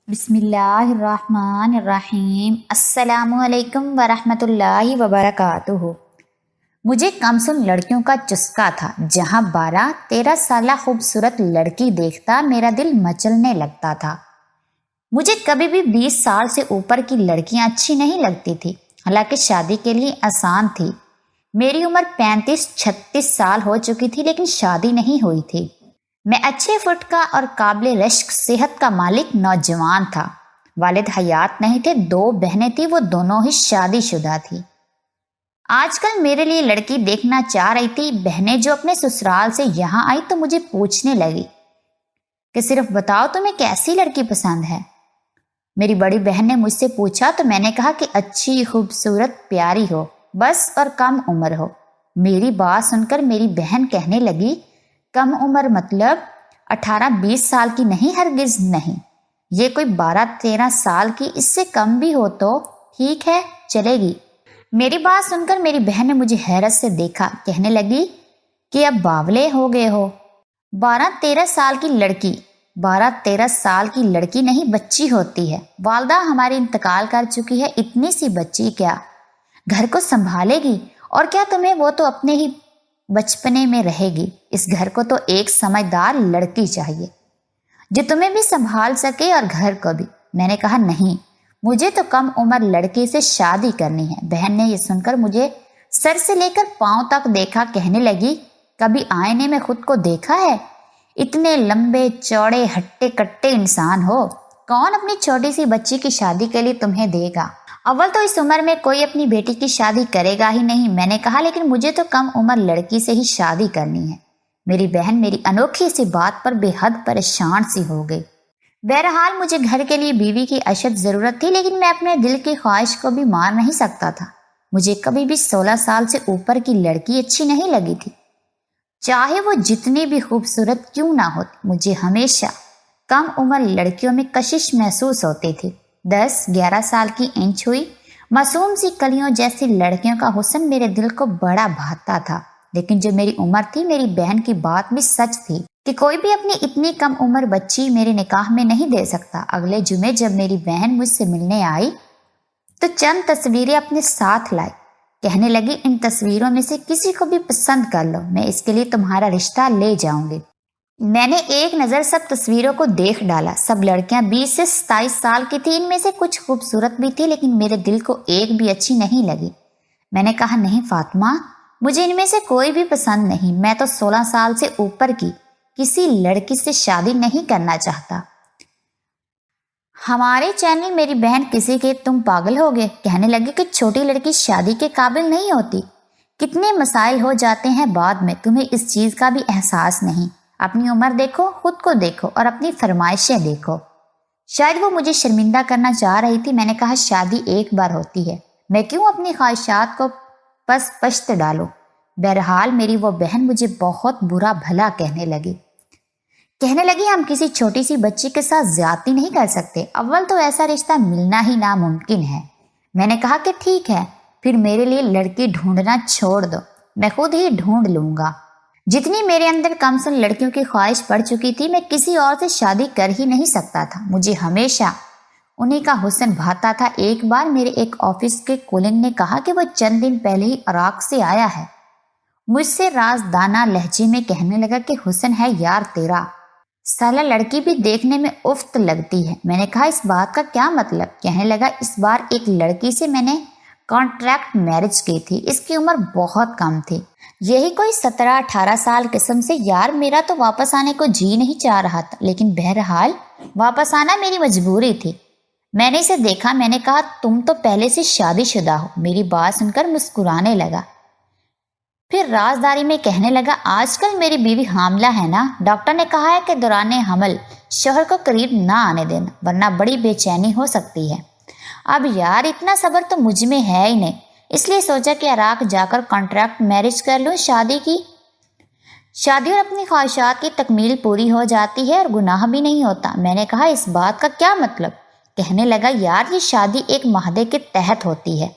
بسم اللہ الرحمن الرحیم۔ السلام علیکم ورحمۃ اللہ وبرکاتہ۔ مجھے کمسن لڑکیوں کا چسکا تھا۔ جہاں 12-13 سالہ خوبصورت لڑکی دیکھتا میرا دل مچلنے لگتا تھا۔ مجھے کبھی بھی 20 سال سے اوپر کی لڑکیاں اچھی نہیں لگتی تھی، حالانکہ شادی کے لیے آسان تھی۔ میری عمر 35-36 سال ہو چکی تھی، لیکن شادی نہیں ہوئی تھی۔ میں اچھے فٹ کا اور قابل رشک صحت کا مالک نوجوان تھا۔ والد حیات نہیں تھے، 2 بہنیں تھیں، وہ دونوں ہی شادی شدہ تھی۔ آج کل میرے لیے لڑکی دیکھنا چاہ رہی تھی۔ بہنیں جو اپنے سسرال سے یہاں آئی تو مجھے پوچھنے لگی کہ صرف بتاؤ تمہیں کیسی لڑکی پسند ہے۔ میری بڑی بہن نے مجھ سے پوچھا تو میں نے کہا کہ اچھی، خوبصورت، پیاری ہو بس، اور کم عمر ہو۔ میری بات سن کر میری بہن کہنے لگی، کم عمر مطلب 18-20 سال کی نہیں، ہرگز نہیں، یہ کوئی 12-13 سال کی، اس سے کم بھی ہو تو ٹھیک ہے، چلے گی۔ میری بات سن کر میری بہن نے مجھے حیرت سے دیکھا، کہنے لگی کہ اب باولے ہو گئے ہو۔ 12-13 سال کی لڑکی 12-13 سال کی لڑکی نہیں، بچی ہوتی ہے۔ والدہ ہماری انتقال کر چکی ہے، اتنی سی بچی کیا گھر کو سنبھالے گی؟ اور کیا تمہیں، وہ تو اپنے ہی بچپنے میں رہے گی۔ اس گھر کو تو ایک سمجھدار لڑکی چاہیے جو تمہیں بھی سنبھال سکے اور گھر کو بھی۔ میں نے کہا نہیں، مجھے تو کم عمر لڑکی سے شادی کرنی ہے۔ بہن نے یہ سن کر مجھے سر سے لے کر پاؤں تک دیکھا، کہنے لگی، کبھی آئینے میں خود کو دیکھا ہے؟ اتنے لمبے چوڑے ہٹے کٹے انسان ہو، کون اپنی چھوٹی سی بچی کی شادی کے لیے تمہیں دے گا؟ اول تو اس عمر میں کوئی اپنی بیٹی کی شادی کرے گا ہی نہیں۔ میں نے کہا لیکن مجھے تو کم عمر لڑکی سے ہی شادی کرنی ہے۔ میری بہن میری انوکھی سی بات پر بے حد پریشان سی ہو گئی۔ بہرحال مجھے گھر کے لیے بیوی کی اشد ضرورت تھی، لیکن میں اپنے دل کی خواہش کو بھی مار نہیں سکتا تھا۔ مجھے کبھی بھی 16 سال سے اوپر کی لڑکی اچھی نہیں لگی تھی، چاہے وہ جتنی بھی خوبصورت کیوں نہ ہوتی۔ مجھے ہمیشہ کم عمر لڑکیوں میں کشش محسوس ہوتی تھی۔ 10-11 سال کی انچ ہوئی معصوم سی کلیوں جیسی لڑکیوں کا حسن میرے دل کو بڑا بھاتا تھا، لیکن جو میری عمر تھی، میری بہن کی بات بھی سچ تھی کہ کوئی بھی اپنی اتنی کم عمر بچی میرے نکاح میں نہیں دے سکتا۔ اگلے جمعے جب میری بہن مجھ سے ملنے آئی تو چند تصویریں اپنے ساتھ لائی، کہنے لگی ان تصویروں میں سے کسی کو بھی پسند کر لو، میں اس کے لیے تمہارا رشتہ لے جاؤں گی۔ میں نے ایک نظر سب تصویروں کو دیکھ ڈالا۔ سب لڑکیاں 20 سے 27 سال کی تھی، ان میں سے کچھ خوبصورت بھی تھی، لیکن میرے دل کو ایک بھی اچھی نہیں لگی۔ میں نے کہا نہیں فاطمہ، مجھے ان میں سے کوئی بھی پسند نہیں۔ میں تو 16 سال سے اوپر کی کسی لڑکی سے شادی نہیں کرنا چاہتا۔ ہمارے چینل میری بہن کسی کے تم پاگل ہو گئے، کہنے لگی کہ چھوٹی لڑکی شادی کے قابل نہیں ہوتی۔ کتنے مسائل ہو جاتے ہیں بعد میں، تمہیں اس چیز کا بھی احساس نہیں۔ اپنی عمر دیکھو، خود کو دیکھو اور اپنی فرمائشیں دیکھو۔ شاید وہ مجھے شرمندہ کرنا چاہ رہی تھی۔ میں نے کہا شادی ایک بار ہوتی ہے، میں کیوں اپنی خواہشات کو پس پشت ڈالوں؟ بہرحال میری وہ بہن مجھے بہت برا بھلا کہنے لگی ہم کسی چھوٹی سی بچی کے ساتھ زیادتی نہیں کر سکتے، اول تو ایسا رشتہ ملنا ہی ناممکن ہے۔ میں نے کہا کہ ٹھیک ہے، پھر میرے لیے لڑکی ڈھونڈنا چھوڑ دو، میں خود ہی ڈھونڈ لوں گا۔ جتنی میرے اندر کمسن لڑکیوں کی خواہش پڑ چکی تھی، میں کسی اور سے شادی کر ہی نہیں سکتا تھا۔ مجھے ہمیشہ انہی کا حسن بھاتا تھا۔ ایک بار میرے ایک آفس کے کولنگ نے کہا کہ وہ چند دن پہلے ہی عراق سے آیا ہے۔ مجھ سے رازدانہ لہجے میں کہنے لگا کہ حسن ہے یار تیرا، سالہ لڑکی بھی دیکھنے میں افت لگتی ہے۔ میں نے کہا اس بات کا کیا مطلب؟ کہنے لگا اس بار ایک لڑکی سے میں نے کانٹریکٹ میرج کی تھی، اس کی عمر بہت کم تھی، یہی کوئی 17-18 سال قسم سے۔ یار میرا تو واپس آنے کو جی نہیں چاہ رہا تھا، لیکن بہرحال واپس آنا میری مجبوری تھی۔ میں نے اسے دیکھا، میں نے کہا تم تو پہلے سے شادی شدہ ہو۔ میری بات سن کر مسکرانے لگا، پھر رازداری میں کہنے لگا آج کل میری بیوی حاملہ ہے نا، ڈاکٹر نے کہا ہے کہ دوران حمل شوہر کو قریب نہ آنے دینا ورنہ بڑی بے چینی ہو سکتی ہے۔ اب یار اتنا صبر تو مجھ میں ہے ہی نہیں، اس لیے سوچا کہ عراق جا کر کانٹریکٹ میرج کر لوں۔ شادی اور اپنی خواہشات کی تکمیل پوری ہو جاتی ہے اور گناہ بھی نہیں ہوتا۔ میں نے کہا اس بات کا کیا مطلب؟ کہنے لگا یار یہ شادی ایک معاہدے کے تحت ہوتی ہے،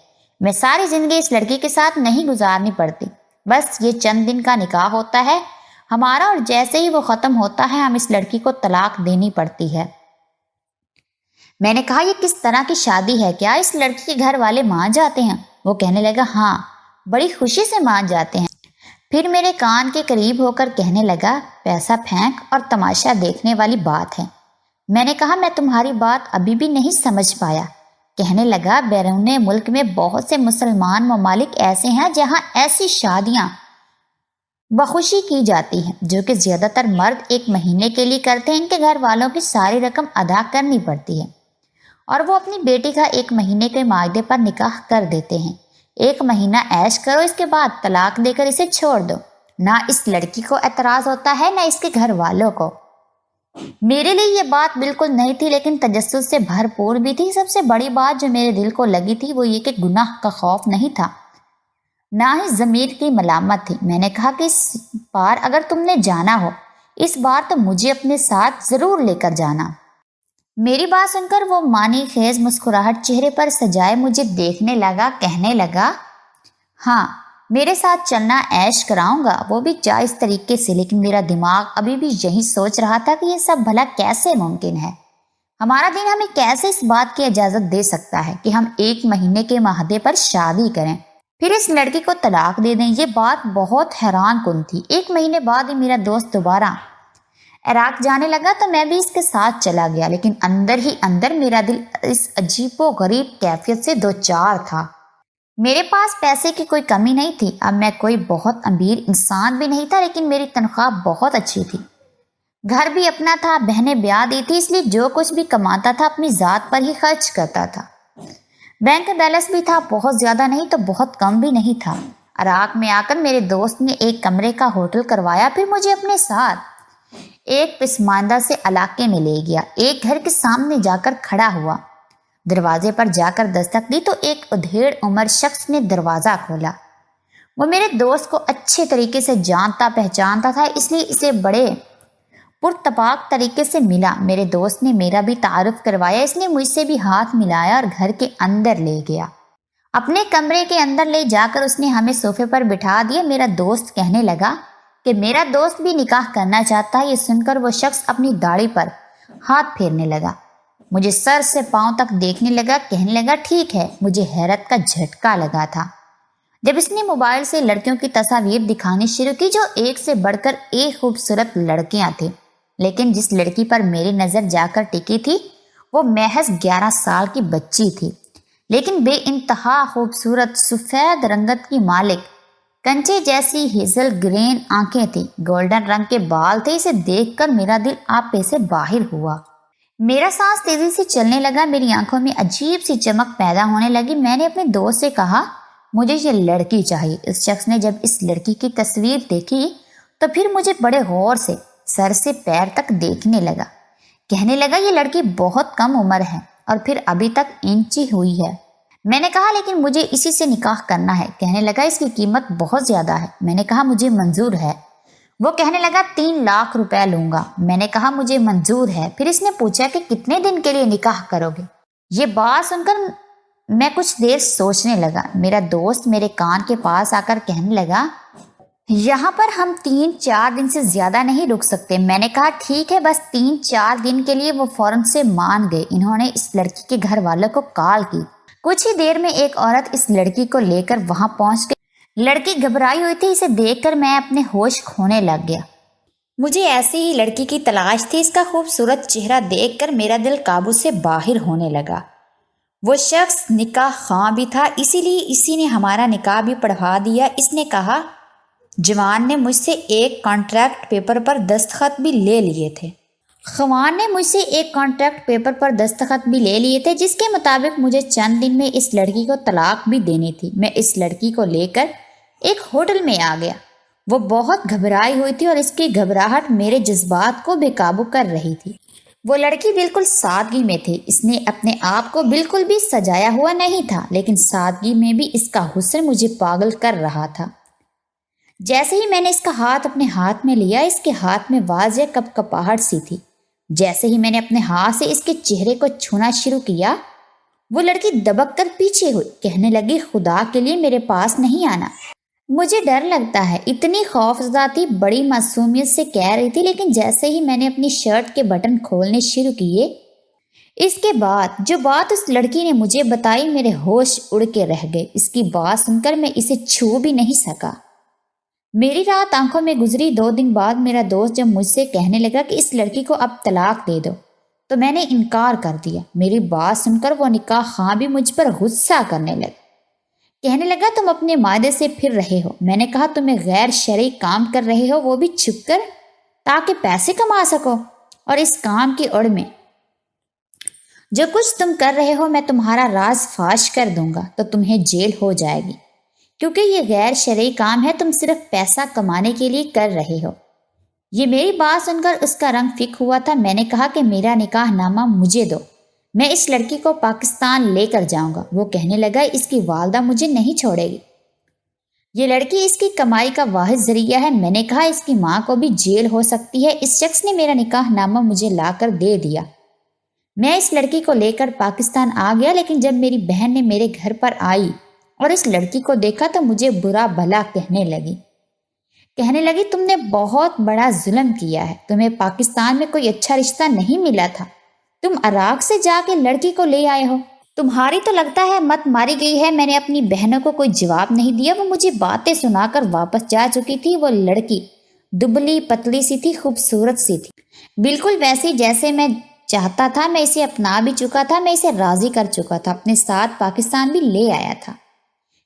میں ساری زندگی اس لڑکی کے ساتھ نہیں گزارنی پڑتی، بس یہ چند دن کا نکاح ہوتا ہے ہمارا، اور جیسے ہی وہ ختم ہوتا ہے ہم اس لڑکی کو طلاق دینی پڑتی ہے۔ میں نے کہا یہ کس طرح کی شادی ہے؟ کیا اس لڑکی کے گھر والے مان جاتے ہیں؟ وہ کہنے لگا ہاں بڑی خوشی سے مان جاتے ہیں۔ پھر میرے کان کے قریب ہو کر کہنے لگا پیسہ پھینک اور تماشا دیکھنے والی بات ہے۔ میں نے کہا میں تمہاری بات ابھی بھی نہیں سمجھ پایا۔ کہنے لگا بیرون ملک میں بہت سے مسلمان ممالک ایسے ہیں جہاں ایسی شادیاں بخوشی کی جاتی ہیں جو کہ زیادہ تر مرد 1 مہینے کے لیے کرتے ہیں۔ ان کے گھر والوں کی ساری رقم ادا کرنی پڑتی ہے اور وہ اپنی بیٹی کا 1 مہینے کے معاہدے پر نکاح کر دیتے ہیں۔ 1 مہینہ عیش کرو، اس کے بعد طلاق دے کر اسے چھوڑ دو۔ نہ اس لڑکی کو اعتراض ہوتا ہے نہ اس کے گھر والوں کو۔ میرے لیے یہ بات بالکل نہیں تھی لیکن تجسس سے بھرپور بھی تھی۔ سب سے بڑی بات جو میرے دل کو لگی تھی وہ یہ کہ گناہ کا خوف نہیں تھا، نہ ہی ضمیر کی ملامت تھی۔ میں نے کہا کہ اس بار اگر تم نے جانا ہو، اس بار تو مجھے اپنے ساتھ ضرور لے کر جانا۔ میری بات سن کر وہ معنی خیز مسکراہٹ چہرے پر سجائے مجھے دیکھنے لگا، کہنے لگا ہاں میرے ساتھ چلنا، عیش کراؤں گا، وہ بھی جائز طریقے سے۔ لیکن میرا دماغ ابھی بھی یہی سوچ رہا تھا کہ یہ سب بھلا کیسے ممکن ہے؟ ہمارا دین ہمیں کیسے اس بات کی اجازت دے سکتا ہے کہ ہم 1 مہینے کے معاہدے پر شادی کریں پھر اس لڑکی کو طلاق دے دیں؟ یہ بات بہت حیران کن تھی۔ 1 مہینے بعد ہی میرا دوست دوبارہ عراق جانے لگا تو میں بھی اس کے ساتھ چلا گیا، لیکن اندر ہی اندر میرا دل اس عجیب و غریب کیفیت سے دوچار تھا۔ میرے پاس پیسے کی کوئی کمی نہیں تھی۔ اب میں کوئی بہت امیر انسان بھی نہیں تھا لیکن میری تنخواہ بہت اچھی تھی، گھر بھی اپنا تھا، بہنیں بیاہ دی تھی، اس لیے جو کچھ بھی کماتا تھا اپنی ذات پر ہی خرچ کرتا تھا۔ بینک بیلنس بھی تھا، بہت زیادہ نہیں تو بہت کم بھی نہیں تھا۔ عراق میں آ کر میرے دوست نے 1 کمرے کا ہوٹل کروایا، پھر مجھے اپنے ساتھ ایک پسماندہ سے علاقے میں لے گیا۔ ایک گھر کے سامنے جا کر کھڑا ہوا، دروازے پر جا کر دستک دی تو ایک ادھیڑ عمر شخص نے دروازہ کھولا۔ وہ میرے دوست کو اچھے طریقے سے جانتا پہچانتا تھا، اس لیے اسے بڑے پرتپاک طریقے سے ملا۔ میرے دوست نے میرا بھی تعارف کروایا، اس نے مجھ سے بھی ہاتھ ملایا اور گھر کے اندر لے گیا۔ اپنے کمرے کے اندر لے جا کر اس نے ہمیں صوفے پر بٹھا دیا۔ میرا دوست کہنے لگا کہ میرا دوست بھی نکاح کرنا چاہتا ہے۔ یہ سن کر وہ شخص اپنی داڑھی پر ہاتھ پھیرنے لگا، مجھے سر سے پاؤں تک دیکھنے لگا، کہنے لگا ٹھیک ہے۔ مجھے حیرت کا جھٹکا لگا تھا جب اس نے موبائل سے لڑکیوں کی تصاویر دکھانی شروع کی جو ایک سے بڑھ کر ایک خوبصورت لڑکیاں تھیں، لیکن جس لڑکی پر میری نظر جا کر ٹکی تھی وہ محض 11 سال کی بچی تھی، لیکن بے انتہا خوبصورت، سفید رنگت کی مالک، کنچے جیسی ہیزل گرین آنکھیں تھیں، گولڈن رنگ کے بال تھے۔ اسے دیکھ کر میرا دل آپے سے باہر ہوا، میرا سانس تیزی سے چلنے لگا، میری آنکھوں میں عجیب سی چمک پیدا ہونے لگی۔ میں نے اپنے دوست سے کہا مجھے یہ لڑکی چاہیے۔ اس شخص نے جب اس لڑکی کی تصویر دیکھی تو پھر مجھے بڑے غور سے سر سے پیر تک دیکھنے لگا، کہنے لگا یہ لڑکی بہت کم عمر ہے اور پھر ابھی تک اینچی ہوئی ہے۔ میں نے کہا لیکن مجھے اسی سے نکاح کرنا ہے۔ کہنے لگا اس کی قیمت بہت زیادہ ہے۔ میں نے کہا مجھے منظور ہے۔ وہ کہنے لگا 3 لاکھ روپے لوں گا۔ میں نے کہا مجھے منظور ہے۔ پھر اس نے پوچھا کہ کتنے دن کے لیے نکاح کرو گے؟ یہ بات سن کر میں کچھ دیر سوچنے لگا۔ میرا دوست میرے کان کے پاس آ کر کہنے لگا یہاں پر ہم 3-4 دن سے زیادہ نہیں رک سکتے۔ میں نے کہا ٹھیک ہے، بس 3-4 دن کے لیے۔ وہ فوراً سے مان گئے۔ انہوں نے اس لڑکی کے گھر والوں کو کال کی۔ کچھ ہی دیر میں ایک عورت اس لڑکی کو لے کر وہاں پہنچ گئی۔ لڑکی گھبرائی ہوئی تھی، اسے دیکھ کر میں اپنے ہوش کھونے لگ گیا۔ مجھے ایسی ہی لڑکی کی تلاش تھی۔ اس کا خوبصورت چہرہ دیکھ کر میرا دل قابو سے باہر ہونے لگا۔ وہ شخص نکاح خواں بھی تھا، اسی لیے اسی نے ہمارا نکاح بھی پڑھوا دیا۔ اس نے کہا جوان نے مجھ سے ایک کانٹریکٹ پیپر پر دستخط بھی لے لیے تھے۔ خوان نے مجھ سے ایک کانٹریکٹ پیپر پر دستخط بھی لے لیے تھے جس کے مطابق مجھے چند دن میں اس لڑکی کو طلاق بھی دینی تھی۔ میں اس لڑکی کو لے کر ایک ہوٹل میں آ گیا۔ وہ بہت گھبرائی ہوئی تھی اور اس کی گھبراہٹ میرے جذبات کو بے قابو کر رہی تھی۔ وہ لڑکی بالکل سادگی میں تھی۔ اس نے اپنے آپ کو بالکل بھی سجایا ہوا نہیں تھا، لیکن سادگی میں بھی اس کا حسن مجھے پاگل کر رہا تھا۔ جیسے ہی میں نے اس کا ہاتھ اپنے ہاتھ میں لیا، اس کے ہاتھ میں واضح کپکپاہٹ سی تھی۔ جیسے ہی میں نے اپنے ہاتھ سے اس کے چہرے کو چھونا شروع کیا، وہ لڑکی دبک کر پیچھے ہوئی، کہنے لگی خدا کے لیے میرے پاس نہیں آنا، مجھے ڈر لگتا ہے۔ اتنی خوفزدہ تھی، بڑی معصومیت سے کہہ رہی تھی، لیکن جیسے ہی میں نے اپنی شرٹ کے بٹن کھولنے شروع کیے، اس کے بعد جو بات اس لڑکی نے مجھے بتائی میرے ہوش اڑ کے رہ گئے۔ اس کی بات سن کر میں اسے چھو بھی نہیں سکا۔ میری رات آنکھوں میں گزری۔ 2 دن بعد میرا دوست جب مجھ سے کہنے لگا کہ اس لڑکی کو اب طلاق دے دو تو میں نے انکار کر دیا۔ میری بات سن کر وہ نکاح خواہ بھی مجھ پر غصہ کرنے لگا۔ کہنے لگا تم اپنے معدے سے پھر رہے ہو۔ میں نے کہا تمہیں غیر شرعی کام کر رہے ہو، وہ بھی چھپ کر، تاکہ پیسے کما سکو، اور اس کام کی اڑ میں جو کچھ تم کر رہے ہو میں تمہارا راز فاش کر دوں گا تو تمہیں جیل ہو جائے گی، کیونکہ یہ غیر شرعی کام ہے، تم صرف پیسہ کمانے کے لیے کر رہے ہو۔ یہ میری بات سن کر اس کا رنگ فک ہوا تھا۔ میں نے کہا کہ میرا نکاح نامہ مجھے دو، میں اس لڑکی کو پاکستان لے کر جاؤں گا۔ وہ کہنے لگا اس کی والدہ مجھے نہیں چھوڑے گی، یہ لڑکی اس کی کمائی کا واحد ذریعہ ہے۔ میں نے کہا اس کی ماں کو بھی جیل ہو سکتی ہے۔ اس شخص نے میرا نکاح نامہ مجھے لا کر دے دیا۔ میں اس لڑکی کو لے کر پاکستان آ گیا، لیکن جب میری بہن نے میرے گھر پر آئی اور اس لڑکی کو دیکھا تو مجھے برا بھلا کہنے لگی تم نے بہت بڑا ظلم کیا ہے، تمہیں پاکستان میں کوئی اچھا رشتہ نہیں ملا تھا، تم عراق سے جا کے لڑکی کو لے آئے ہو، تمہاری تو لگتا ہے مت ماری گئی ہے۔ میں نے اپنی بہنوں کو کوئی جواب نہیں دیا، وہ مجھے باتیں سنا کر واپس جا چکی تھی۔ وہ لڑکی دبلی پتلی سی تھی، خوبصورت سی تھی، بالکل ویسی جیسے میں چاہتا تھا۔ میں اسے اپنا بھی چکا تھا، میں اسے راضی کر چکا تھا، اپنے ساتھ پاکستان بھی لے آیا تھا،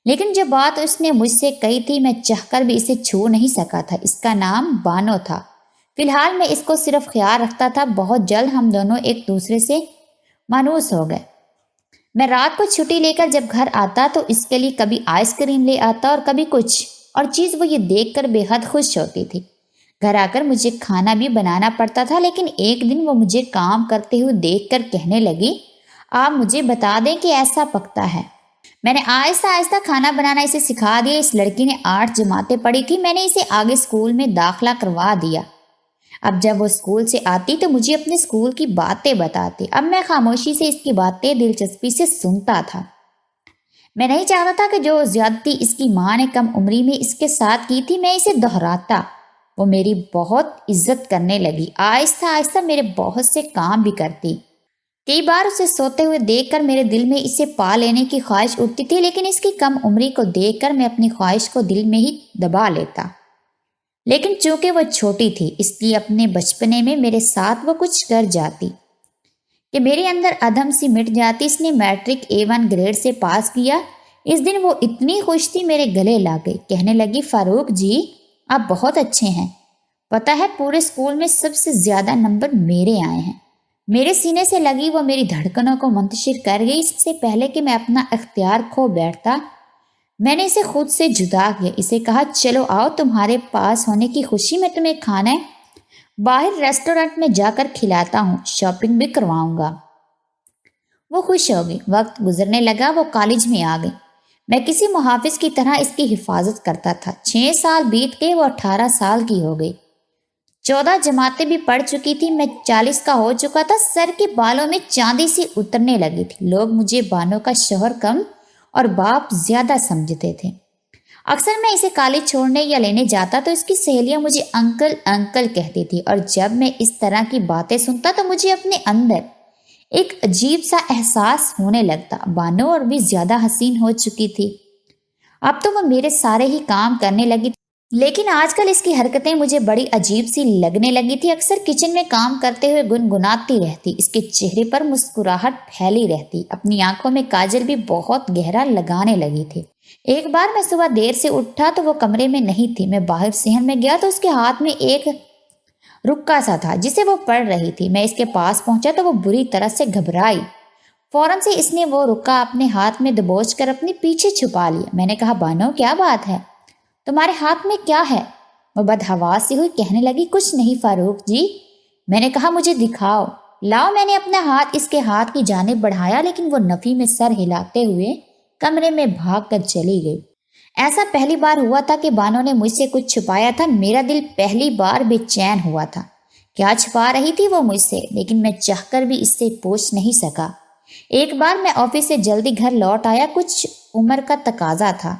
لیکن جو بات اس نے مجھ سے کہی تھی میں چاہ کر بھی اسے چھو نہیں سکا تھا۔ اس کا نام بانو تھا۔ فی الحال میں اس کو صرف خیال رکھتا تھا۔ بہت جلد ہم دونوں ایک دوسرے سے مانوس ہو گئے۔ میں رات کو چھٹی لے کر جب گھر آتا تو اس کے لیے کبھی آئس کریم لے آتا اور کبھی کچھ اور چیز۔ وہ یہ دیکھ کر بے حد خوش ہوتی تھی۔ گھر آ کر مجھے کھانا بھی بنانا پڑتا تھا، لیکن ایک دن وہ مجھے کام کرتے ہوئے دیکھ کر کہنے لگی آپ مجھے بتا دیں کہ ایسا پکتا ہے۔ میں نے آہستہ آہستہ کھانا بنانا اسے سکھا دیا۔ اس لڑکی نے 8 جماعتیں پڑھی تھی، میں نے اسے آگے اسکول میں داخلہ کروا دیا۔ اب جب وہ اسکول سے آتی تو مجھے اپنے اسکول کی باتیں بتاتی۔ اب میں خاموشی سے اس کی باتیں دلچسپی سے سنتا تھا۔ میں نہیں چاہتا تھا کہ جو زیادتی اس کی ماں نے کم عمری میں اس کے ساتھ کی تھی میں اسے دہراتا۔ وہ میری بہت عزت کرنے لگی، آہستہ آہستہ میرے بہت سے کام بھی کرتی۔ کئی بار اسے سوتے ہوئے دیکھ کر میرے دل میں اسے پا لینے کی خواہش اٹھتی تھی، لیکن اس کی کم عمری کو دیکھ کر میں اپنی خواہش کو دل میں ہی دبا لیتا۔ لیکن چونکہ وہ چھوٹی تھی اس لیے اپنے بچپنے میں میرے ساتھ وہ کچھ کر جاتی کہ میرے اندر ادھم سی مٹ جاتی۔ اس نے میٹرک A1 گریڈ سے پاس کیا۔ اس دن وہ اتنی خوش تھی میرے گلے لا گئی، کہنے لگی فاروق جی آپ بہت اچھے ہیں، پتہ ہے پورے اسکول میں سب سے زیادہ نمبر میرے آئے ہیں۔ میرے سینے سے لگی وہ میری دھڑکنوں کو منتشر کر گئی۔ اس سے پہلے کہ میں اپنا اختیار کھو بیٹھتا میں نے اسے خود سے جدا کیا۔ اسے کہا چلو آؤ، تمہارے پاس ہونے کی خوشی میں تمہیں کھانا باہر ریسٹورنٹ میں جا کر کھلاتا ہوں، شاپنگ بھی کرواؤں گا۔ وہ خوش ہو گئی۔ وقت گزرنے لگا، وہ کالج میں آ گئی۔ میں کسی محافظ کی طرح اس کی حفاظت کرتا تھا۔ 6 سال بیت گئے، وہ 18 سال کی ہو گئی، 14 جماعتیں بھی پڑھ چکی تھی۔ میں 40 کا ہو چکا تھا، سر کے بالوں میں چاندی سی اترنے لگی تھی۔ لوگ مجھے بانو کا شوہر کم اور باپ زیادہ سمجھتے تھے۔ اکثر میں اسے کالج چھوڑنے یا لینے جاتا تو اس کی سہیلیاں مجھے انکل انکل کہتی تھی، اور جب میں اس طرح کی باتیں سنتا تو مجھے اپنے اندر ایک عجیب سا احساس ہونے لگتا۔ بانو اور بھی زیادہ حسین ہو چکی تھی، اب تو وہ میرے سارے ہی کام کرنے لگی تھی، لیکن آج کل اس کی حرکتیں مجھے بڑی عجیب سی لگنے لگی تھی۔ اکثر کچن میں کام کرتے ہوئے گنگناتی رہتی، اس کے چہرے پر مسکراہٹ پھیلی رہتی، اپنی آنکھوں میں کاجل بھی بہت گہرا لگانے لگی تھی۔ ایک بار میں صبح دیر سے اٹھا تو وہ کمرے میں نہیں تھی۔ میں باہر صحن میں گیا تو اس کے ہاتھ میں ایک رکا سا تھا جسے وہ پڑھ رہی تھی۔ میں اس کے پاس پہنچا تو وہ بری طرح سے گھبرائی۔ فوراً سے اس نے وہ رکا اپنے ہاتھ میں دبوچ کر اپنے پیچھے چھپا لیا۔ میں نے کہا بانو کیا بات ہے، تمہارے ہاتھ میں کیا ہے؟ وہ بدحواس سی ہوئی، کہنے لگی کچھ نہیں فاروق جی۔ میں نے کہا مجھے دکھاؤ، لاؤ۔ میں نے اپنا ہاتھ اس کے ہاتھ کی جانب بڑھایا، لیکن وہ نفی میں سر ہلاتے ہوئے کمرے میں بھاگ کر چلی گئی۔ ایسا پہلی بار ہوا تھا کہ بانو نے مجھ سے کچھ چھپایا تھا۔ میرا دل پہلی بار بے چین ہوا تھا۔ کیا چھپا رہی تھی وہ مجھ سے، لیکن میں چاہ کر بھی اس سے پوچھ نہیں سکا۔ ایک بار میں آفس سے جلدی گھر لوٹ آیا، کچھ عمر کا تقاضا تھا،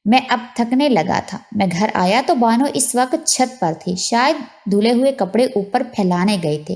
میں اب تھکنے لگا تھا۔ میں گھر آیا تو بانو اس وقت چھت پر تھی، شاید دھلے ہوئے کپڑے اوپر پھیلانے گئے تھے۔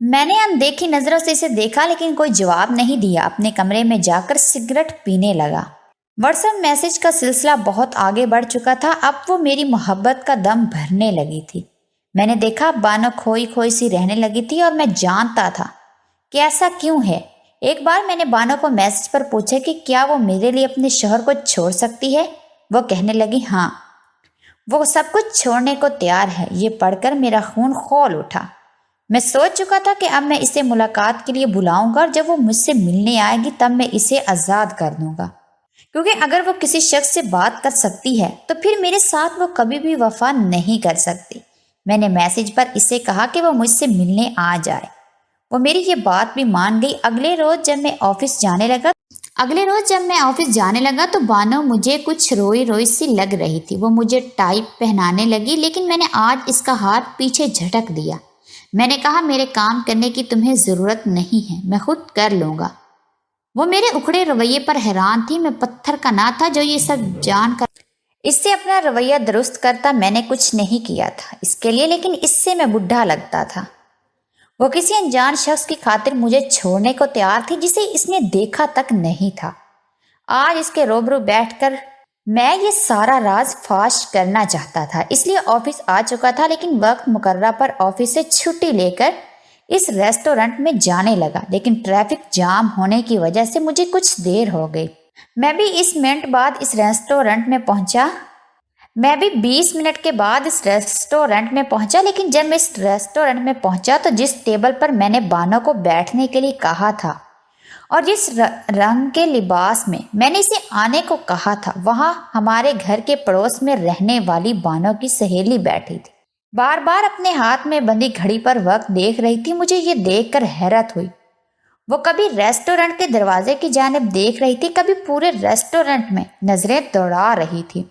میں نے اندیکھی نظروں سے اسے دیکھا لیکن کوئی جواب نہیں دیا۔ اپنے کمرے میں جا کر سگریٹ پینے لگا۔ واٹس ایپ میسج کا سلسلہ بہت آگے بڑھ چکا تھا۔ اب وہ میری محبت کا دم بھرنے لگی تھی۔ میں نے دیکھا بانو کھوئی کھوئی سی رہنے لگی تھی اور میں جانتا تھا کہ ایسا کیوں ہے۔ ایک بار میں نے بانو کو میسج پر پوچھا کہ کیا وہ میرے لیے اپنے شوہر کو چھوڑ سکتی ہے۔ وہ کہنے لگی ہاں، وہ سب کچھ چھوڑنے کو تیار ہے۔ یہ پڑھ کر میرا خون کھول اٹھا۔ میں سوچ چکا تھا کہ اب میں اسے ملاقات کے لیے بلاؤں گا اور جب وہ مجھ سے ملنے آئے گی تب میں اسے آزاد کر دوں گا، کیونکہ اگر وہ کسی شخص سے بات کر سکتی ہے تو پھر میرے ساتھ وہ کبھی بھی وفا نہیں کر سکتی۔ میں نے میسج پر اسے کہا کہ وہ مجھ سے ملنے آ جائے۔ وہ میری یہ بات بھی مان گئی۔ اگلے روز جب میں آفس جانے لگا تو بانو مجھے کچھ روئی روئی سی لگ رہی تھی۔ وہ مجھے ٹائپ پہنانے لگی لیکن میں نے آج اس کا ہاتھ پیچھے جھٹک دیا۔ میں نے کہا میرے کام کرنے کی تمہیں ضرورت نہیں ہے، میں خود کر لوں گا۔ وہ میرے اکھڑے رویے پر حیران تھی۔ میں پتھر کا نہ تھا جو یہ سب جان کر اس سے اپنا رویہ درست کرتا۔ میں نے کچھ نہیں کیا تھا اس کے لیے، لیکن اس سے میں بڈھا لگتا تھا۔ وہ کسی انجان شخص کی خاطر مجھے چھوڑنے کو تیار تھی جسے اس نے دیکھا تک نہیں تھا۔ آج اس کے روبرو بیٹھ کر میں یہ سارا راز فاش کرنا چاہتا تھا، اس لیے آفس آ چکا تھا، لیکن وقت مقررہ پر آفس سے چھٹی لے کر اس ریسٹورنٹ میں جانے لگا، لیکن ٹریفک جام ہونے کی وجہ سے مجھے کچھ دیر ہو گئی۔ میں بھی 20 منٹ کے بعد اس ریسٹورنٹ میں پہنچا، لیکن جب میں اس ریسٹورنٹ میں پہنچا تو جس ٹیبل پر میں نے بانو کو بیٹھنے کے لیے کہا تھا اور جس رنگ کے لباس میں نے اسے آنے کو کہا تھا، وہاں ہمارے گھر کے پڑوس میں رہنے والی بانو کی سہیلی بیٹھی تھی۔ بار بار اپنے ہاتھ میں بندھی گھڑی پر وقت دیکھ رہی تھی۔ مجھے یہ دیکھ کر حیرت ہوئی۔ وہ کبھی ریسٹورنٹ کے دروازے کی جانب دیکھ رہی تھی، کبھی پورے ریسٹورنٹ میں نظریں دوڑا رہی تھی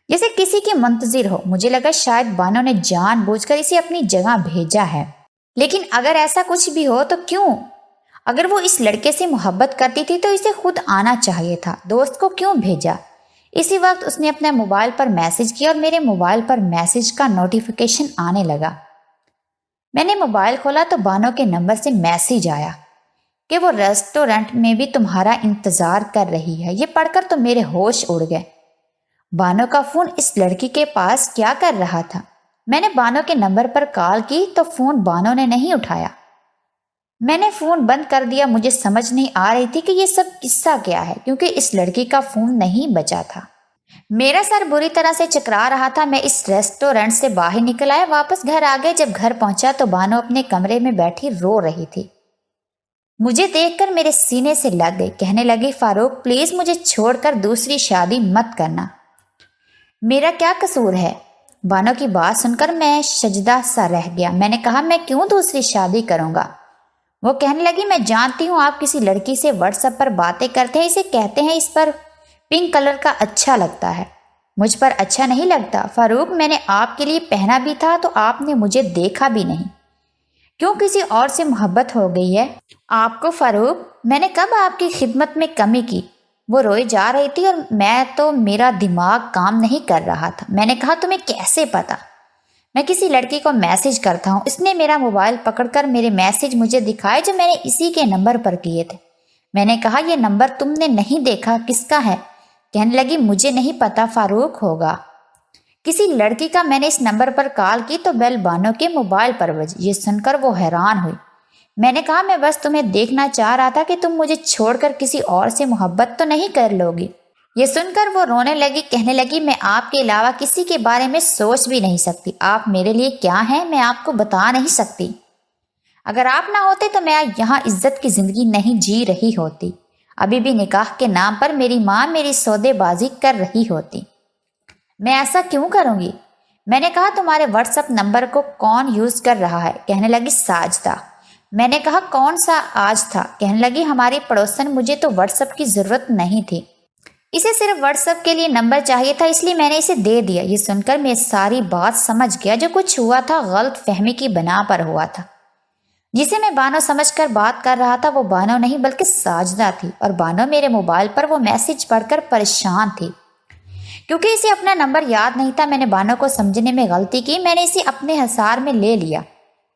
جیسے کسی کی منتظر ہو۔ مجھے لگا شاید بانو نے جان بوجھ کر اسے اپنی جگہ بھیجا ہے، لیکن اگر ایسا کچھ بھی ہو تو کیوں؟ اگر وہ اس لڑکے سے محبت کرتی تھی تو اسے خود آنا چاہیے تھا، دوست کو کیوں بھیجا؟ اسی وقت اس نے اپنے موبائل پر میسج کیا اور میرے موبائل پر میسج کا نوٹیفیکیشن آنے لگا۔ میں نے موبائل کھولا تو بانو کے نمبر سے میسج آیا کہ وہ ریسٹورنٹ میں بھی تمہارا انتظار کر رہی ہے۔ یہ پڑھ کر تو میرے ہوش اڑ گئے۔ بانو کا فون اس لڑکی کے پاس کیا کر رہا تھا؟ میں نے بانو کے نمبر پر کال کی تو فون بانو نے نہیں اٹھایا۔ میں نے فون بند کر دیا۔ مجھے سمجھ نہیں آ رہی تھی کہ یہ سب قصہ کیا ہے، کیونکہ اس لڑکی کا فون نہیں بجا تھا۔ میرا سر بری طرح سے چکرا رہا تھا۔ میں اس ریسٹورنٹ سے باہر نکل آیا، واپس گھر آ گئے۔ جب گھر پہنچا تو بانو اپنے کمرے میں بیٹھی رو رہی تھی۔ مجھے دیکھ کر میرے سینے سے لگ گئی، کہنے لگی فاروق پلیز مجھے چھوڑ کر دوسری شادی مت کرنا۔ میرا کیا قصور ہے؟ بانو کی بات سن کر میں سجدہ سا رہ گیا۔ میں نے کہا میں کیوں دوسری شادی کروں گا؟ وہ کہنے لگی میں جانتی ہوں آپ کسی لڑکی سے واٹس ایپ پر باتیں کرتے ہیں، اسے کہتے ہیں اس پر پنک کلر کا اچھا لگتا ہے۔ مجھ پر اچھا نہیں لگتا فاروق، میں نے آپ کے لیے پہنا بھی تھا تو آپ نے مجھے دیکھا بھی نہیں۔ کیوں کسی اور سے محبت ہو گئی ہے آپ کو فاروق؟ میں نے کب آپ کی خدمت میں کمی کی؟ وہ روئے جا رہی تھی اور میرا دماغ کام نہیں کر رہا تھا۔ میں نے کہا تمہیں کیسے پتا؟ میں کسی لڑکی کو میسج کرتا ہوں، اس نے میرا موبائل پکڑ کر میرے میسج مجھے دکھائے جو میں نے اسی کے نمبر پر کیے تھے۔ میں نے کہا یہ نمبر تم نے نہیں دیکھا، کس کا ہے؟ کہنے لگی مجھے نہیں پتا، فاروق ہوگا کسی لڑکی کا۔ میں نے اس نمبر پر کال کی تو بیل بانو کے موبائل پر بجی۔ یہ سن کر وہ حیران ہوئی۔ میں نے کہا میں بس تمہیں دیکھنا چاہ رہا تھا کہ تم مجھے چھوڑ کر کسی اور سے محبت تو نہیں کر لو گی۔ یہ سن کر وہ رونے لگی، کہنے لگی میں آپ کے علاوہ کسی کے بارے میں سوچ بھی نہیں سکتی۔ آپ میرے لیے کیا ہیں میں آپ کو بتا نہیں سکتی۔ اگر آپ نہ ہوتے تو میں یہاں عزت کی زندگی نہیں جی رہی ہوتی۔ ابھی بھی نکاح کے نام پر میری ماں میری سودے بازی کر رہی ہوتی۔ میں ایسا کیوں کروں گی؟ میں نے کہا تمہارے واٹس ایپ نمبر کو کون یوز کر رہا ہے؟ کہنے لگی ساجدہ۔ میں نے کہا کون سا آج تھا؟ کہنے لگی ہماری پڑوسن، مجھے تو واٹس ایپ کی ضرورت نہیں تھی، اسے صرف واٹس ایپ کے لیے نمبر چاہیے تھا، اس لیے میں نے اسے دے دیا۔ یہ سن کر میں ساری بات سمجھ گیا۔ جو کچھ ہوا تھا غلط فہمی کی بنا پر ہوا تھا۔ جسے میں بانو سمجھ کر بات کر رہا تھا وہ بانو نہیں بلکہ ساجدہ تھی، اور بانو میرے موبائل پر وہ میسج پڑھ کر پریشان تھی کیونکہ اسے اپنا نمبر یاد نہیں تھا۔ میں نے بانو کو سمجھنے میں غلطی کی، میں نے اسے اپنے حصار میں لے لیا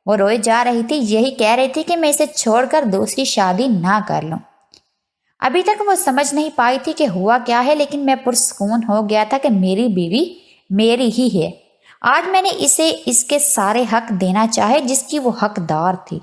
وہ روئے جا رہی تھی، یہی کہہ رہی تھی کہ میں اسے چھوڑ کر دوسری شادی نہ کر لوں۔ ابھی تک وہ سمجھ نہیں پائی تھی کہ ہوا کیا ہے، لیکن میں پرسکون ہو گیا تھا کہ میری بیوی میری ہی ہے۔ آج میں نے اسے اس کے سارے حق دینا چاہے جس کی وہ حقدار تھی۔